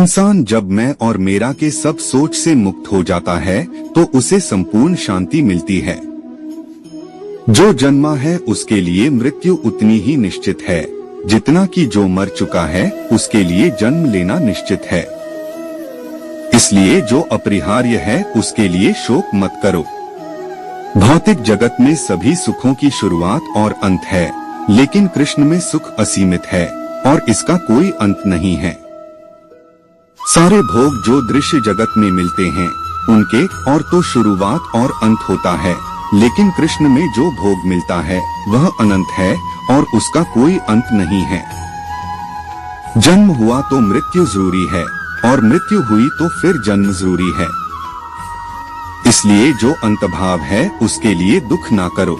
इंसान जब मैं और मेरा के सब सोच से मुक्त हो जाता है तो उसे संपूर्ण शांति मिलती है। जो जन्मा है उसके लिए मृत्यु उतनी ही निश्चित है जितना कि जो मर चुका है उसके लिए जन्म लेना निश्चित है। इसलिए जो अपरिहार्य है उसके लिए शोक मत करो। भौतिक जगत में सभी सुखों की शुरुआत और अंत है, लेकिन कृष्ण में सुख असीमित है और इसका कोई अंत नहीं है। सारे भोग जो दृश्य जगत में मिलते हैं उनके और तो शुरुआत और अंत होता है, लेकिन कृष्ण में जो भोग मिलता है वह अनंत है और उसका कोई अंत नहीं है। जन्म हुआ तो मृत्यु जरूरी है और मृत्यु हुई तो फिर जन्म जरूरी है। इसलिए जो अंतभाव है उसके लिए दुख ना करो।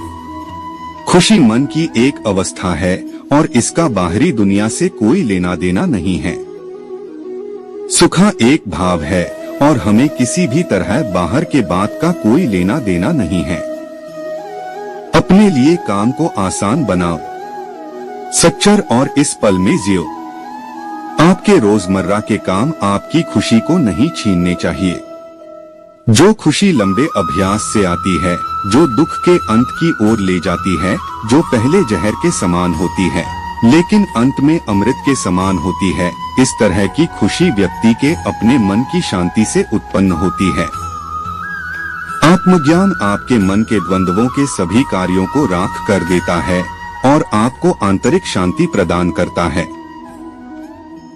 खुशी मन की एक अवस्था है और इसका बाहरी दुनिया से कोई लेना देना नहीं है। सुखा एक भाव है और हमें किसी भी तरह बाहर के बात का कोई लेना देना नहीं है। अपने लिए काम को आसान बनाओ, सच्चर और इस पल में जियो। आपके रोजमर्रा के काम आपकी खुशी को नहीं छीनने चाहिए। जो खुशी लंबे अभ्यास से आती है, जो दुख के अंत की ओर ले जाती है, जो पहले जहर के समान होती है लेकिन अंत में अमृत के समान होती है, इस तरह की खुशी व्यक्ति के अपने मन की शांति से उत्पन्न होती है। आत्मज्ञान आपके मन के द्वंद्वों के सभी कार्यों को राख कर देता है और आपको आंतरिक शांति प्रदान करता है।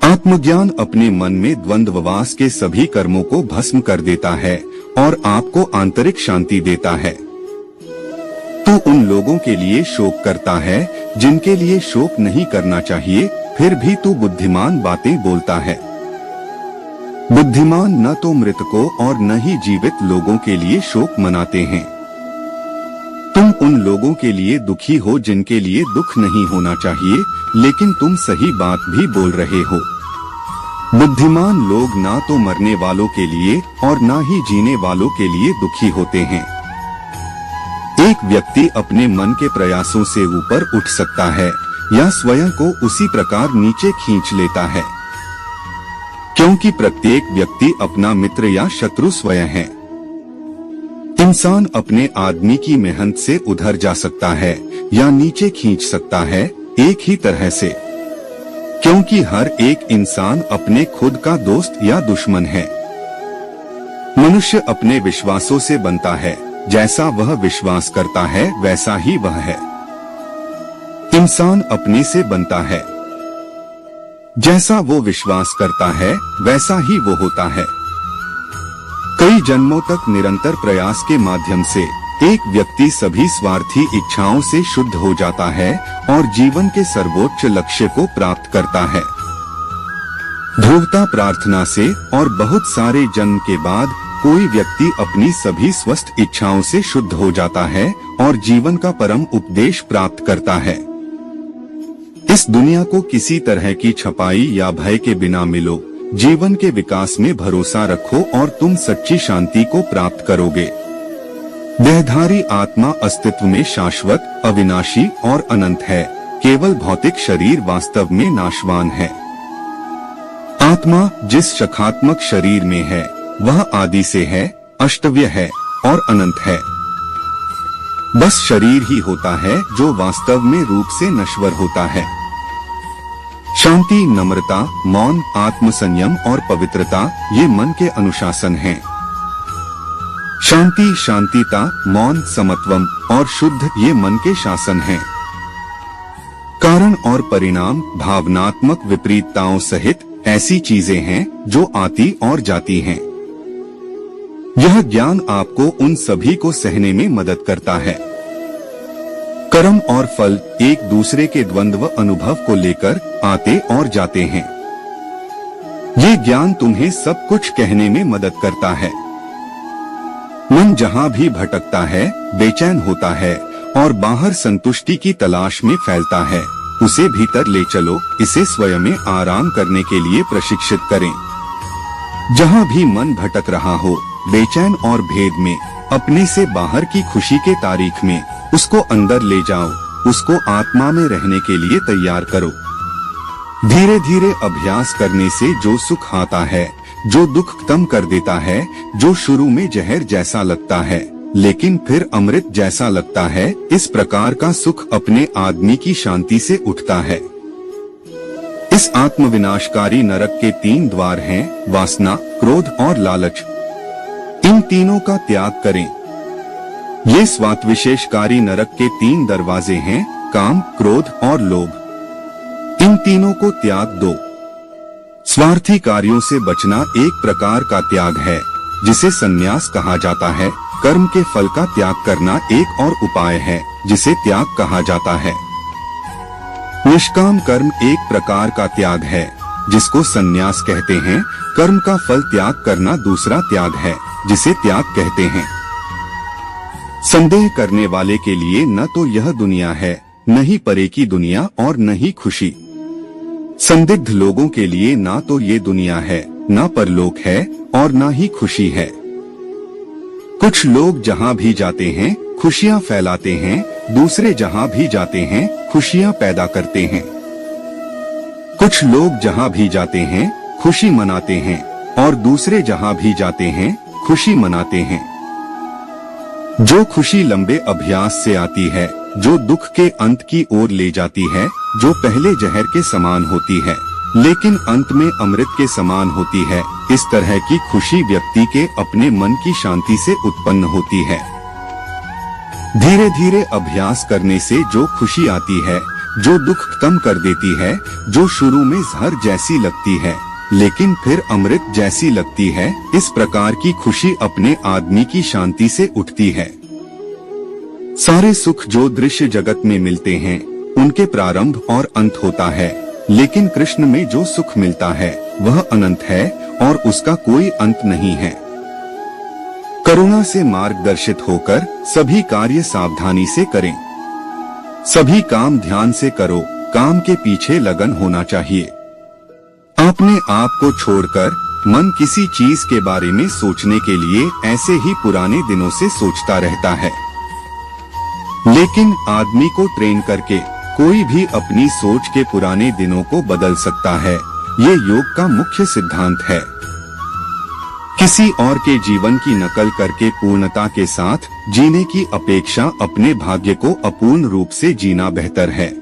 आत्मज्ञान अपने मन में द्वंद्ववास के सभी कर्मों को भस्म कर देता है और आपको आंतरिक शांति देता है। तू उन लोगों के लिए शोक करता है जिनके लिए शोक नहीं करना चाहिए, फिर भी तू बुद्धिमान बातें बोलता है। बुद्धिमान न तो मृतकों और न ही जीवित लोगों के लिए शोक मनाते हैं। तुम उन लोगों के लिए दुखी हो जिनके लिए दुख नहीं होना चाहिए, लेकिन तुम सही बात भी बोल रहे हो। बुद्धिमान लोग ना तो मरने वालों के लिए और ना ही जीने वालों के लिए दुखी होते हैं। एक व्यक्ति अपने मन के प्रयासों से ऊपर उठ सकता है या स्वयं को उसी प्रकार नीचे खींच लेता है, क्योंकि प्रत्येक व्यक्ति अपना मित्र या शत्रु स्वयं है। इंसान अपने आदमी की मेहनत से उधर जा सकता है या नीचे खींच सकता है, एक ही तरह से, क्योंकि हर एक इंसान अपने खुद का दोस्त या दुश्मन है। मनुष्य अपने विश्वासों से बनता है, जैसा वह विश्वास करता है वैसा ही वह है। इंसान अपने से बनता है, जैसा वो विश्वास करता है वैसा ही वो होता है। कई जन्मों तक निरंतर प्रयास के माध्यम से एक व्यक्ति सभी स्वार्थी इच्छाओं से शुद्ध हो जाता है और जीवन के सर्वोच्च लक्ष्य को प्राप्त करता है। ध्रुवता प्रार्थना से और बहुत सारे जन्म के बाद कोई व्यक्ति अपनी सभी स्वस्थ इच्छाओं से शुद्ध हो जाता है और जीवन का परम उपदेश प्राप्त करता है। इस दुनिया को किसी तरह की छपाई या भय के बिना मिलो, जीवन के विकास में भरोसा रखो और तुम सच्ची शांति को प्राप्त करोगे। देहधारी आत्मा अस्तित्व में शाश्वत, अविनाशी और अनंत है, केवल भौतिक शरीर वास्तव में नाशवान है। आत्मा जिस शखात्मक शरीर में है वह आदि से है, अष्टव्य है और अनंत है। बस शरीर ही होता है जो वास्तव में रूप से नश्वर होता है। शांति, नम्रता, मौन, आत्मसंयम और पवित्रता ये मन के अनुशासन हैं। शांति, शांतिता, मौन, समत्वम और शुद्ध ये मन के शासन हैं। कारण और परिणाम, भावनात्मक विपरीतताओं सहित ऐसी चीजें हैं जो आती और जाती हैं। यह ज्ञान आपको उन सभी को सहने में मदद करता है। कर्म और फल एक दूसरे के द्वंद्व अनुभव को लेकर आते और जाते हैं। ये ज्ञान तुम्हें सब कुछ कहने में मदद करता है। मन जहाँ भी भटकता है, बेचैन होता है और बाहर संतुष्टि की तलाश में फैलता है, उसे भीतर ले चलो, इसे स्वयं में आराम करने के लिए प्रशिक्षित करें। जहाँ भी मन भटक रहा हो, बेचैन और भेद में, अपने से बाहर की खुशी के तारीख में, उसको अंदर ले जाओ, उसको आत्मा में रहने के लिए तैयार करो। धीरे धीरे अभ्यास करने से जो सुख आता है, जो दुख कम कर देता है, जो शुरू में जहर जैसा लगता है लेकिन फिर अमृत जैसा लगता है, इस प्रकार का सुख अपने आदमी की शांति से उठता है। इस आत्मविनाशकारी नरक के 3 द्वार हैं, वासना, क्रोध और लालच। इन तीनों का त्याग करें। ये स्वात्विशेषकारी नरक के 3 दरवाजे हैं, काम, क्रोध और लोभ। इन तीनों को त्याग दो। स्वार्थी कार्यों से बचना एक प्रकार का त्याग है, जिसे संन्यास कहा जाता है। कर्म के फल का त्याग करना एक और उपाय है, जिसे त्याग कहा जाता है। निष्काम कर्म एक प्रकार का त्याग है, जिसको संन्यास कहते हैं। कर्म का फल त्याग करना दूसरा त्याग है, जिसे त्याग कहते हैं। संदेह करने वाले के लिए न तो यह दुनिया है, न ही परे की दुनिया और न ही खुशी। संदिग्ध लोगों के लिए ना तो ये दुनिया है, न परलोक है और न ही खुशी है। कुछ लोग जहाँ भी जाते हैं खुशियाँ फैलाते हैं, दूसरे जहाँ भी जाते हैं खुशियाँ पैदा करते हैं। कुछ लोग जहाँ भी जाते हैं खुशी मनाते हैं और दूसरे जहाँ भी जाते हैं खुशी मनाते हैं। जो खुशी लंबे अभ्यास से आती है, जो दुख के अंत की ओर ले जाती है, जो पहले जहर के समान होती है लेकिन अंत में अमृत के समान होती है, इस तरह की खुशी व्यक्ति के अपने मन की शांति से उत्पन्न होती है। धीरे धीरे अभ्यास करने से जो खुशी आती है, जो दुख कम कर देती है, जो शुरू में जहर जैसी लगती है लेकिन फिर अमृत जैसी लगती है, इस प्रकार की खुशी अपने आदमी की शांति से उठती है। सारे सुख जो दृश्य जगत में मिलते हैं, उनके प्रारंभ और अंत होता है, लेकिन कृष्ण में जो सुख मिलता है वह अनंत है और उसका कोई अंत नहीं है। करुणा से मार्गदर्शित होकर सभी कार्य सावधानी से करें। सभी काम ध्यान से करो, काम के पीछे लगन होना चाहिए। अपने आप को छोड़कर मन किसी चीज के बारे में सोचने के लिए ऐसे ही पुराने दिनों से सोचता रहता है। लेकिन आदमी को ट्रेन करके कोई भी अपनी सोच के पुराने दिनों को बदल सकता है। ये योग का मुख्य सिद्धांत है। किसी और के जीवन की नकल करके पूर्णता के साथ जीने की अपेक्षा अपने भाग्य को अपूर्ण रूप से जीना बेहतर है।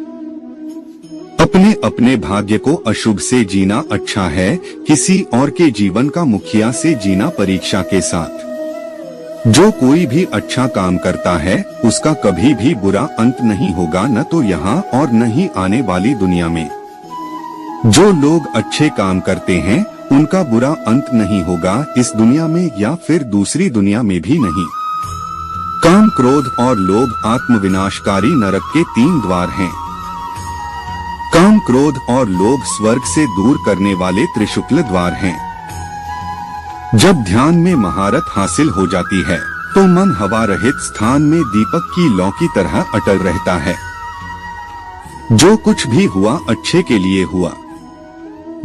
अपने अपने भाग्य को अशुभ से जीना अच्छा है, किसी और के जीवन का मुखिया से जीना परीक्षा के साथ। जो कोई भी अच्छा काम करता है उसका कभी भी बुरा अंत नहीं होगा, न तो यहाँ और न ही आने वाली दुनिया में। जो लोग अच्छे काम करते हैं उनका बुरा अंत नहीं होगा, इस दुनिया में या फिर दूसरी दुनिया में भी नहीं। काम, क्रोध और लोभ आत्मविनाशकारी नरक के 3 द्वार हैं। काम, क्रोध और लोभ स्वर्ग से दूर करने वाले त्रिशुक्ल द्वार हैं। जब ध्यान में महारत हासिल हो जाती है तो मन हवा रहित स्थान में दीपक की लौ की तरह अटल रहता है। जो कुछ भी हुआ अच्छे के लिए हुआ,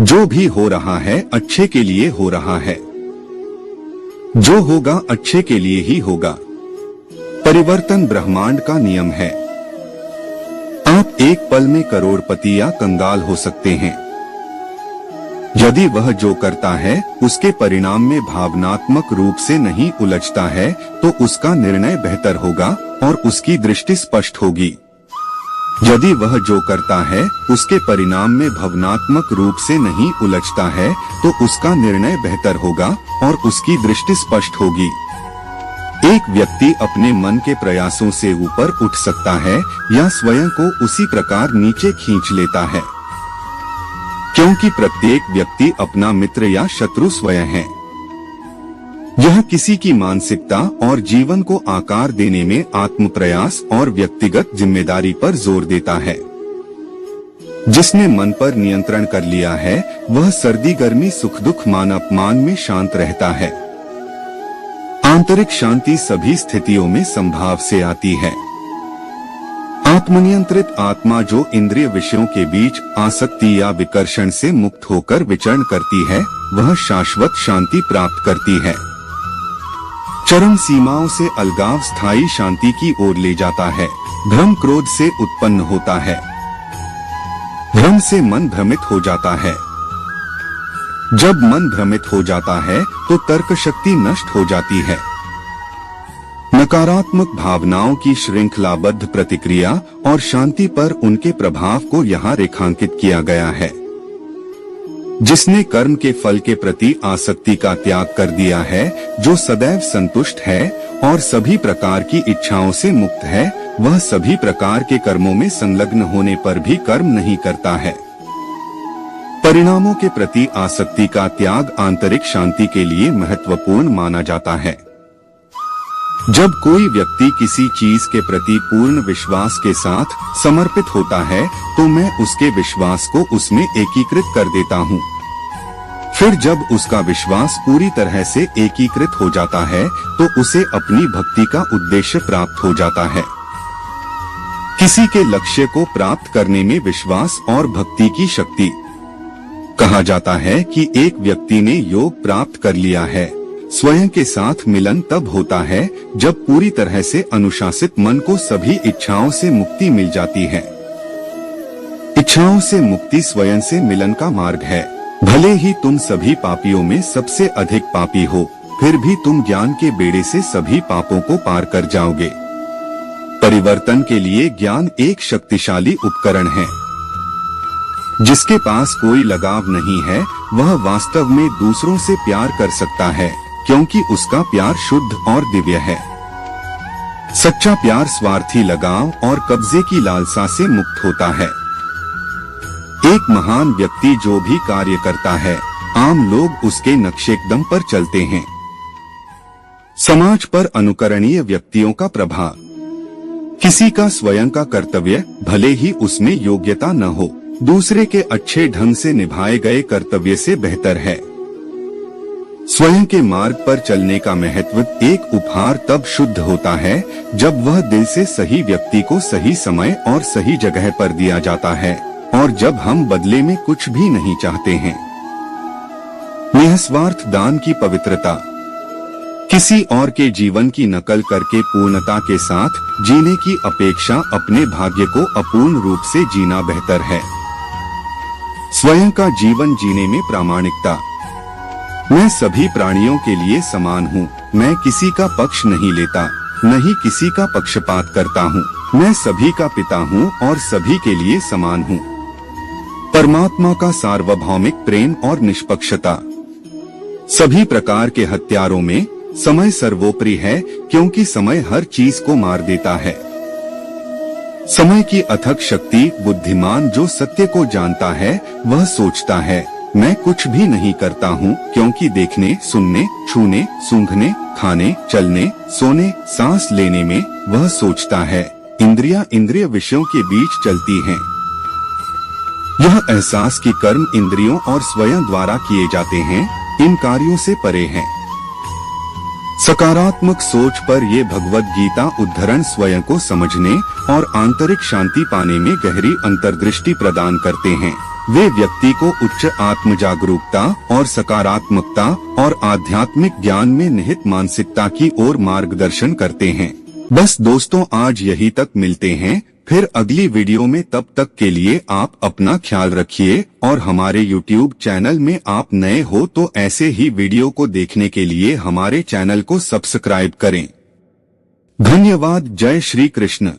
जो भी हो रहा है अच्छे के लिए हो रहा है, जो होगा अच्छे के लिए ही होगा। परिवर्तन ब्रह्मांड का नियम है। आप एक पल में करोड़पति या कंगाल हो सकते हैं। यदि वह जो करता है उसके परिणाम में भावनात्मक रूप से नहीं उलझता है तो उसका निर्णय बेहतर होगा और उसकी दृष्टि स्पष्ट होगी। यदि वह जो करता है उसके परिणाम में भावनात्मक रूप से नहीं उलझता है तो उसका निर्णय बेहतर होगा और उसकी दृष्टि स्पष्ट होगी। एक व्यक्ति अपने मन के प्रयासों से ऊपर उठ सकता है या स्वयं को उसी प्रकार नीचे खींच लेता है, क्योंकि प्रत्येक व्यक्ति अपना मित्र या शत्रु स्वयं है। यह किसी की मानसिकता और जीवन को आकार देने में आत्म प्रयास और व्यक्तिगत जिम्मेदारी पर जोर देता है। जिसने मन पर नियंत्रण कर लिया है वह सर्दी गर्मी सुख दुख मान अपमान में शांत रहता है। आंतरिक शांति सभी स्थितियों में संभाव से आती है। आत्मनियंत्रित आत्मा जो इंद्रिय विषयों के बीच आसक्ति या विकर्षण से मुक्त होकर विचरण करती है वह शाश्वत शांति प्राप्त करती है। चरम सीमाओं से अलगाव स्थायी शांति की ओर ले जाता है। भ्रम क्रोध से उत्पन्न होता है। भ्रम से मन भ्रमित हो जाता है। जब मन भ्रमित हो जाता है तो तर्क शक्ति नष्ट हो जाती है। नकारात्मक भावनाओं की श्रृंखलाबद्ध प्रतिक्रिया और शांति पर उनके प्रभाव को यहाँ रेखांकित किया गया है। जिसने कर्म के फल के प्रति आसक्ति का त्याग कर दिया है, जो सदैव संतुष्ट है और सभी प्रकार की इच्छाओं से मुक्त है, वह सभी प्रकार के कर्मों में संलग्न होने पर भी कर्म नहीं करता है। परिणामों के प्रति आसक्ति का त्याग आंतरिक शांति के लिए महत्वपूर्ण माना जाता है। जब कोई व्यक्ति किसी चीज के प्रति पूर्ण विश्वास के साथ समर्पित होता है तो मैं उसके विश्वास को उसमें एकीकृत कर देता हूँ। फिर जब उसका विश्वास पूरी तरह से एकीकृत हो जाता है तो उसे अपनी भक्ति का उद्देश्य प्राप्त हो जाता है। किसी के लक्ष्य को प्राप्त करने में विश्वास और भक्ति की शक्ति। कहा जाता है कि एक व्यक्ति ने योग प्राप्त कर लिया है। स्वयं के साथ मिलन तब होता है जब पूरी तरह से अनुशासित मन को सभी इच्छाओं से मुक्ति मिल जाती है। इच्छाओं से मुक्ति स्वयं से मिलन का मार्ग है। भले ही तुम सभी पापियों में सबसे अधिक पापी हो, फिर भी तुम ज्ञान के बेड़े से सभी पापों को पार कर जाओगे। परिवर्तन के लिए ज्ञान एक शक्तिशाली उपकरण है। जिसके पास कोई लगाव नहीं है वह वास्तव में दूसरों से प्यार कर सकता है, क्योंकि उसका प्यार शुद्ध और दिव्य है। सच्चा प्यार स्वार्थी लगाव और कब्जे की लालसा से मुक्त होता है। एक महान व्यक्ति जो भी कार्य करता है, आम लोग उसके नक्शेकदम पर चलते हैं। समाज पर अनुकरणीय व्यक्तियों का प्रभाव। किसी का स्वयं का कर्तव्य, भले ही उसमें योग्यता न हो, दूसरे के अच्छे ढंग से निभाए गए कर्तव्य से बेहतर है। स्वयं के मार्ग पर चलने का महत्व एक उपहार तब शुद्ध होता है जब वह दिल से सही व्यक्ति को सही समय और सही जगह पर दिया जाता है, और जब हम बदले में कुछ भी नहीं चाहते हैं। निस्वार्थ दान की पवित्रता। किसी और के जीवन की नकल करके पूर्णता के साथ जीने की अपेक्षा अपने भाग्य को अपूर्ण रूप से जीना बेहतर है। स्वयं का जीवन जीने में प्रामाणिकता। मैं सभी प्राणियों के लिए समान हूँ। मैं किसी का पक्ष नहीं लेता, न ही किसी का पक्षपात करता हूँ। मैं सभी का पिता हूँ और सभी के लिए समान हूँ। परमात्मा का सार्वभौमिक प्रेम और निष्पक्षता। सभी प्रकार के हत्यारों में समय सर्वोपरि है, क्योंकि समय हर चीज को मार देता है। समय की अथक शक्ति। बुद्धिमान जो सत्य को जानता है वह सोचता है, मैं कुछ भी नहीं करता हूँ, क्योंकि देखने, सुनने, छूने, सूंघने, खाने, चलने, सोने, सांस लेने में वह सोचता है। इंद्रिय विषयों के बीच चलती हैं। यह एहसास कि कर्म इंद्रियों और स्वयं द्वारा किए जाते हैं, इन कार्यों से परे है। सकारात्मक सोच पर ये भगवद गीता उद्धरण स्वयं को समझने और आंतरिक शांति पाने में गहरी अंतर्दृष्टि प्रदान करते हैं। वे व्यक्ति को उच्च आत्म जागरूकता और सकारात्मकता और आध्यात्मिक ज्ञान में निहित मानसिकता की ओर मार्गदर्शन करते हैं। बस दोस्तों, आज यही तक मिलते हैं फिर अगली वीडियो में। तब तक के लिए आप अपना ख्याल रखिए, और हमारे YouTube चैनल में आप नए हो तो ऐसे ही वीडियो को देखने के लिए हमारे चैनल को सब्सक्राइब करें। धन्यवाद। जय श्री कृष्ण।